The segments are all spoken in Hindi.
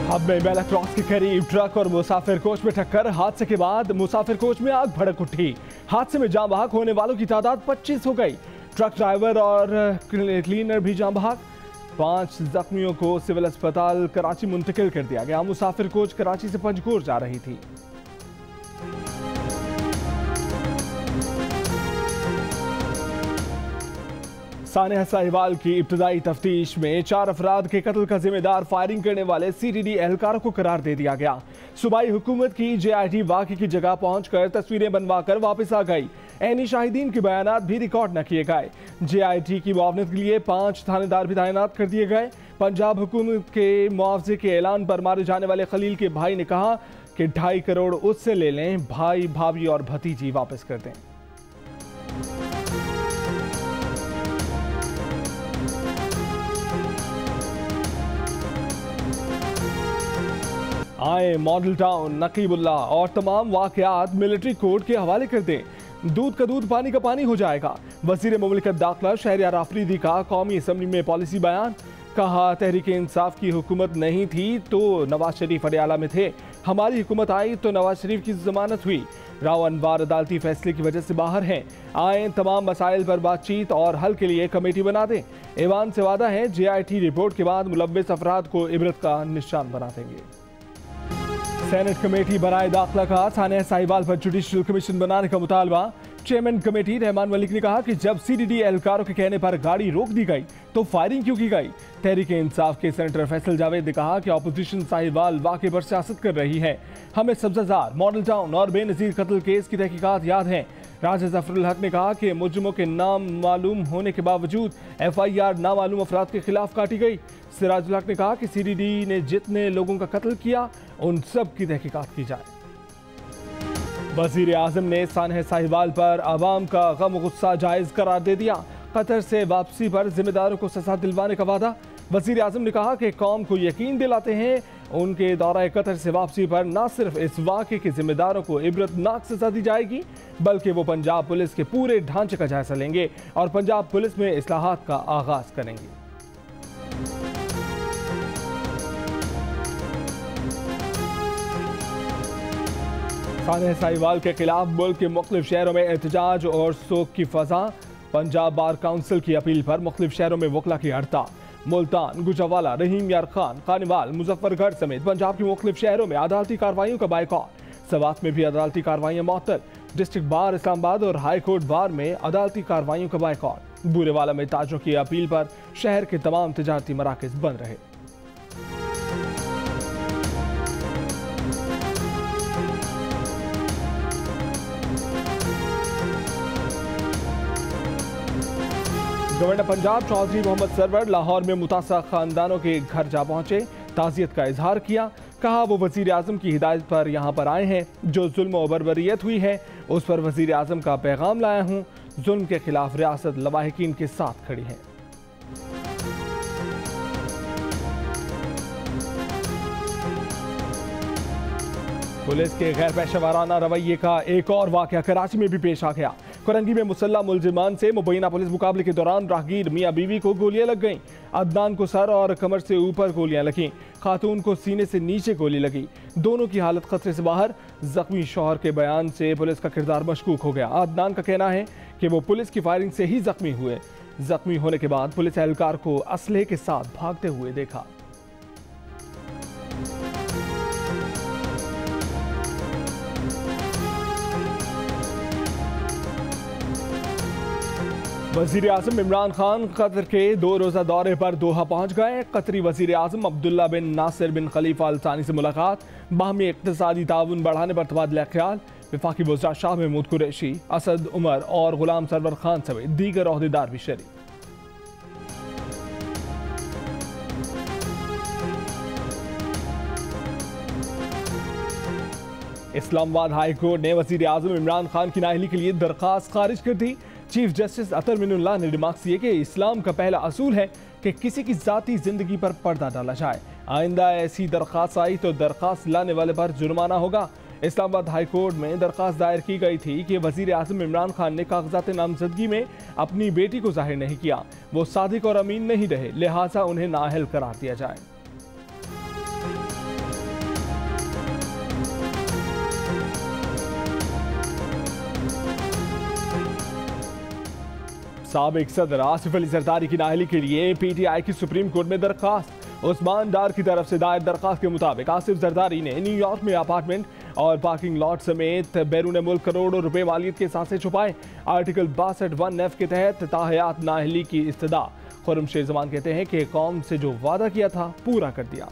हब में बेला क्रॉस के करीब ट्रक और मुसाफिर कोच में टक्कर। हादसे के बाद मुसाफिर कोच में आग भड़क उठी। हादसे में जान बहक होने वालों की तादाद 25 हो गई। ट्रक ड्राइवर और क्लीनर भी जान बहक। 5 जख्मियों को सिविल अस्पताल कराची मुंतकिल कर दिया गया। मुसाफिर कोच कराची से पंजकोट जा रही थी। सानिया साहिवाल की इब्तदाई तफ्तीश में 4 अफराद के कत्ल का जिम्मेदार फायरिंग करने वाले CDD एहलकारों को करार दे दिया गया। सूबाई हुकूमत की JIT वाक़े की जगह पहुंचकर तस्वीरें बनवाकर वापस आ गई। ऐनी शाहिदीन के बयानात भी रिकॉर्ड न किए गए। JIT की मुआवनत के लिए 5 थानेदार भी तैनात कर दिए गए। पंजाब हुकूमत के मुआवजे के ऐलान पर मारे जाने वाले खलील के भाई ने कहा कि 2.5 करोड़ उससे ले लें, भाई भाभी और भतीजी वापस कर दें। आए मॉडल टाउन, नकीबुल्ला और तमाम वाकयात मिलिट्री कोर्ट के हवाले कर दें। दूध का दूध पानी का पानी हो जाएगा। वजीर मुमलिकत दाखिला शहरियार आफरीदी का कौमी असम्बली में पॉलिसी बयान। कहा तहरीक इंसाफ की हुकूमत नहीं थी तो नवाज शरीफ अडियाला में थे, हमारी हुकूमत आई तो नवाज शरीफ की जमानत हुई। राव अनवार अदालती फैसले की वजह से बाहर हैं। आए तमाम मसाइल पर बातचीत और हल के लिए कमेटी बना दें। ऐवान से वादा है JIT रिपोर्ट के बाद मुलव्विस अफराद को इबरत का निशान बना देंगे। सेनेट कमेटी बनाए दाखिला का सानिया साहिवाल पर जुडिशल कमीशन बनाने का मुतालबा। चेयरमैन कमेटी रहमान मलिक ने कहा कि जब CDD एहलकारों के कहने पर गाड़ी रोक दी गई तो फायरिंग क्यों की गई। तहरीक इंसाफ के सेनेटर फैसल जावेद ने कहा कि अपोजिशन साहिवाल वाक़े पर सियासत कर रही है। हमें सब्जाजार, मॉडल टाउन और बेनज़ीर कत्ल केस की तहकीकात याद हैं। राजा जफरुल हक ने कहा कि मुजरिमों के नाम मालूम होने के बावजूद FIR नामालूम अफराद के खिलाफ काटी गई। सिराजुल हक ने कहा कि CDD ने जितने लोगों का कत्ल किया उन सब की तहकीकात की जाए। वजीर आजम ने सानिया साहिवाल पर आवाम का गम गुस्सा जायज़ करार दे दिया। कतर से वापसी पर जिम्मेदारों को सजा दिलवाने का वादा। वजीर आजम ने कहा कि कौम को यकीन दिलाते हैं उनके दौरे कतर से वापसी पर न सिर्फ इस वाक़े के जिम्मेदारों को इबरतनाक सजा दी जाएगी बल्कि वो पंजाब पुलिस के पूरे ढांचे का जायजा लेंगे और पंजाब पुलिस में इस्लाहात का आगाज करेंगे। सानिया साहिवाल के खिलाफ मुल्क के मुख्तलिफ शहरों में एहतजाज और शोक की फजा। पंजाब बार काउंसिल की अपील पर मुख्तलिफ शहरों में वकला की हड़ताल। मुल्तान, गुजरावाला, रहीम यार खान, कानीवाल, मुजफ्फरगढ़ समेत पंजाब के मुख्तलिफ शहरों में अदालती कार्रवाइयों का बायकॉट। सवात में भी अदालती कार्रवाइयां मुअत्तल। डिस्ट्रिक्ट बार इस्लामाबाद और हाई कोर्ट बार में अदालती कार्रवाइयों का बायकॉट। बूरेवाला में ताजों की अपील पर शहर के तमाम तिजारती मराकज बंद रहे। गवर्नर पंजाब चौधरी मोहम्मद सरवर लाहौर में मुतासा खानदानों के घर जा पहुंचे, ताज़ियत का इजहार किया। कहा वो वजीर आजम की हिदायत पर यहाँ पर आए हैं। जो जुल्म और बर्बरियत हुई है उस पर वजीर आजम का पैगाम लाया हूँ। जुल्म के खिलाफ रियासत लवाहिकीन के साथ खड़ी है। पुलिस के गैर पेशेवराना रवैये का एक और वाकया कराची में भी पेश आ गया। कोरंगी में मुसल्ला मुलजिमान से मुबैना पुलिस मुकाबले के दौरान राहगीर मियाँ बीवी को गोलियां लग गईं। अदनान को सर और कमर से ऊपर गोलियां लगीं। खातून को सीने से नीचे गोली लगी। दोनों की हालत खतरे से बाहर। जख्मी शौहर के बयान से पुलिस का किरदार मशकूक हो गया। अदनान का कहना है कि वो पुलिस की फायरिंग से ही जख्मी हुए। जख्मी होने के बाद पुलिस एहलकार को असलहे के साथ भागते हुए देखा। वजीर आजम इमरान खान कतर के 2 रोज़ा दौरे पर दोहा पहुंच गए। कतरी वजीर आजम अब्दुल्ला बिन नासिर बिन खलीफा अल थानी से मुलाकात। बाहमी इक़्तिसादी ताउन बढ़ाने पर तबादला ख्याल। वफाकी वज़ीर शाह महमूद कुरैशी, असद उमर और गुलाम सरवर खान समेत दीगर ओहदेदार भी शरीक। इस्लामाबाद हाई कोर्ट ने वजीर आजम इमरान खान की नाअहली के लिए दरख्वास्त खारिज कर दी। चीफ जस्टिस अतर मिनुल्लाह ने रिमार्क किए कि इस्लाम का पहला असूल है कि किसी की जाती जिंदगी पर पर्दा डाला जाए। आइंदा ऐसी दरख्वास्त आई तो दरख्वास्त लाने वाले पर जुर्माना होगा। इस्लामाबाद हाई कोर्ट में दरख्वास्त दायर की गई थी कि वजीर आजम इमरान खान ने कागजात नामजदगी में अपनी बेटी को जाहिर नहीं किया, वो सादिक और अमीन नहीं रहे, लिहाजा उन्हें नाअहल करार दिया जाए। साबिक सदर आसिफ अली जरदारी की नाअहली के लिए पीटीआई की सुप्रीम कोर्ट में दरखास्त। उस्मान डार की तरफ से दायर दरखास्त के मुताबिक आसिफ जरदारी ने न्यूयॉर्क में अपार्टमेंट और पार्किंग लॉट समेत बैरून मुल्क करोड़ों रुपए मालियत के साथे छुपाए। आर्टिकल 62(1)(f) के तहत ताहयात नाअहली की इस्तदा। खुर्रम शेर जमान कहते हैं कि कौम से जो वादा किया था पूरा कर दिया।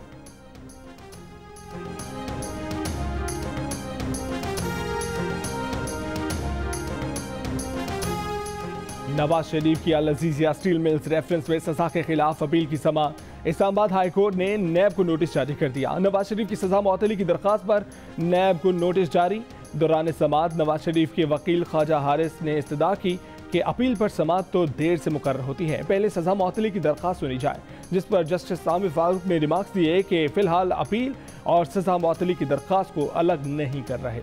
नवाज शरीफ की अल अजीजिया स्टील मिल्स रेफरेंस में सजा के खिलाफ अपील की समा। इस्लामाबाद हाई कोर्ट ने नैब को नोटिस जारी कर दिया। नवाज शरीफ की सजा मुअत्तली की दरखास्त पर नैब को नोटिस जारी। दौरान समाअत नवाज शरीफ के वकील ख्वाजा हारिस ने इस्तदा की कि अपील पर समाअत तो देर से मुकर्रर होती है, पहले सजा मुअत्तली की दरखास्त सुनी जाए, जिस पर जस्टिस सामी फारूक ने रिमार्क्स दिए कि फिलहाल अपील और सजा मुअत्तली की दरखास्त को अलग नहीं कर रहे।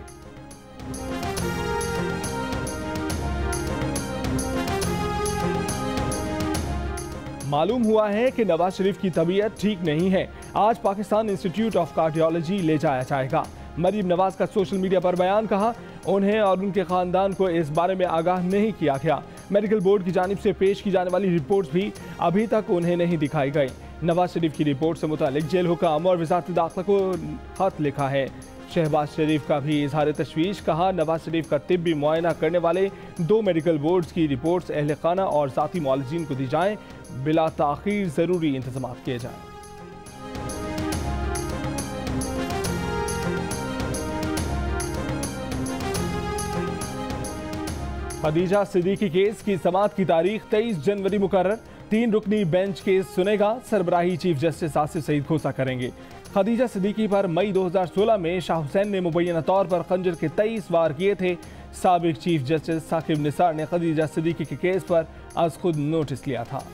मालूम हुआ है कि नवाज शरीफ की तबीयत ठीक नहीं है। आज पाकिस्तान इंस्टीट्यूट ऑफ कार्डियोलॉजी ले जाया जाएगा। मरीम नवाज का सोशल मीडिया पर बयान। कहा, उन्हें और उनके खानदान को इस बारे में आगाह नहीं किया गया। मेडिकल बोर्ड की जानिब से पेश की जाने वाली रिपोर्ट्स भी अभी तक उन्हें नहीं दिखाई गई। नवाज शरीफ की रिपोर्ट से मुतालिक जेल हुकाम और वज़ारत दाखिला को खत लिखा है। शहबाज शरीफ का भी इजहार तशवीश। कहा, नवाज शरीफ का तिब्बी मुआयना करने वाले 2 मेडिकल बोर्ड्स की रिपोर्ट्स अहल खाना और साथी मुआलिजीन को दी जाएं, बिला ताखीर जरूरी इंतजाम किए जाएं। खदीजा सिद्दीकी केस की समाअत की तारीख 23 जनवरी मुकर्रर। 3 रुकनी बेंच केस सुनेगा। सरबराही चीफ जस्टिस आसिफ सईद खोसा करेंगे। खदीजा सिद्दीकी पर मई 2016 में शाह हुसैन ने मुबैना तौर पर खंजर के 23 वार किए थे। साबिक चीफ जस्टिस साकिब निसार ने खदीजा सिद्दीकी के केस पर आज खुद नोटिस लिया था।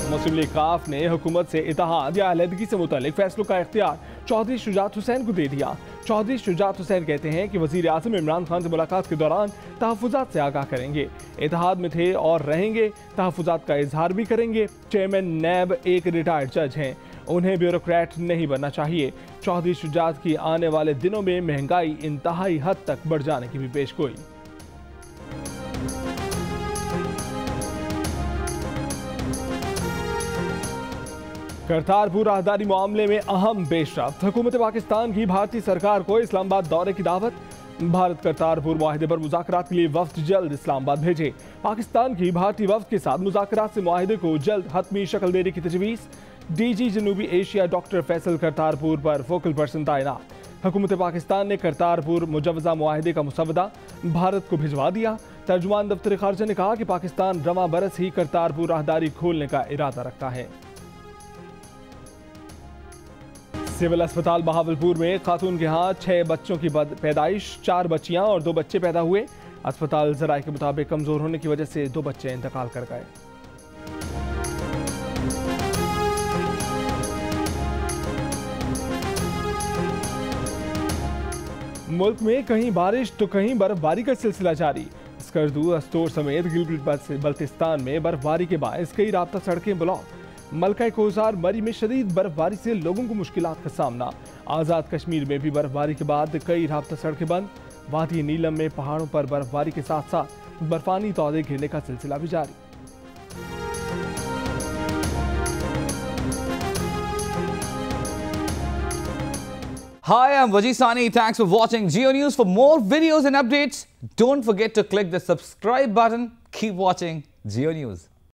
मुस्लिम लीग काफ ने हुकूमत से इत्तेहाद या अलहदगी से मुतालिक फैसलों का इख्तियार चौधरी शुजात हुसैन को दे दिया। चौधरी शुजात हुसैन कहते हैं कि वजीर आज़म इमरान खान से मुलाकात के दौरान तहफ़्फ़ुज़ात से आगाह करेंगे। इत्तेहाद में थे और रहेंगे, तहफ़्फ़ुज़ात का इजहार भी करेंगे। चेयरमैन नैब एक रिटायर्ड जज हैं, उन्हें ब्यूरोक्रेट नहीं बनना चाहिए। चौधरी शुजात की आने वाले दिनों में महंगाई इंतहाई हद तक बढ़ जाने की भी पेशगोई। करतारपुर राहदारी मामले में अहम पेशरफ्त। हुकूमत पाकिस्तान की भारतीय सरकार को इस्लामाबाद दौरे की दावत। भारत करतारपुर मुआहिदे पर मुज़ाकरात के लिए वफ्द जल्द इस्लामाबाद भेजे। पाकिस्तान की भारतीय वफ्द के साथ मुज़ाकरात से मुआहिदे को जल्द हतमी शक्ल देने की तजवीज़। डीजी जनूबी एशिया डॉक्टर फैसल करतारपुर पर फोकल पर्सन तैनात। हुकूमत पाकिस्तान ने करतारपुर मुजवजा मुआहिदे का मुसवदा भारत को भिजवा दिया। तर्जुमान दफ्तर खारजा ने कहा कि पाकिस्तान रवां बरस ही करतारपुर राहदारी खोलने का इरादा रखता है। सिविल अस्पताल बहावलपुर में खातून के यहाँ 6 बच्चों की पैदाइश, 4 बच्चियां और 2 बच्चे पैदा हुए। अस्पताल ज़राए के मुताबिक कमजोर होने की वजह से 2 बच्चे इंतकाल कर गए। मुल्क में कहीं बारिश तो कहीं बर्फबारी का सिलसिला जारी। स्कर्दू, अस्तोर समेत गिलगित बल्तिस्तान में बर्फबारी के बायस कई राब्ता सड़कें ब्लॉक। मलका कोजार मरी में शदीद बर्फबारी से लोगों को मुश्किलात का सामना। आज़ाद कश्मीर में भी बर्फबारी के बाद कई राब्ता सड़कें बंद। वादी नीलम में पहाड़ों पर बर्फबारी के साथ साथ बर्फानी तौदे गिरने का सिलसिला भी जारी। Hi, I'm Wajid Sani. Thanks for watching Geo News. For more videos and updates, don't forget to click the subscribe button. Keep watching Geo News.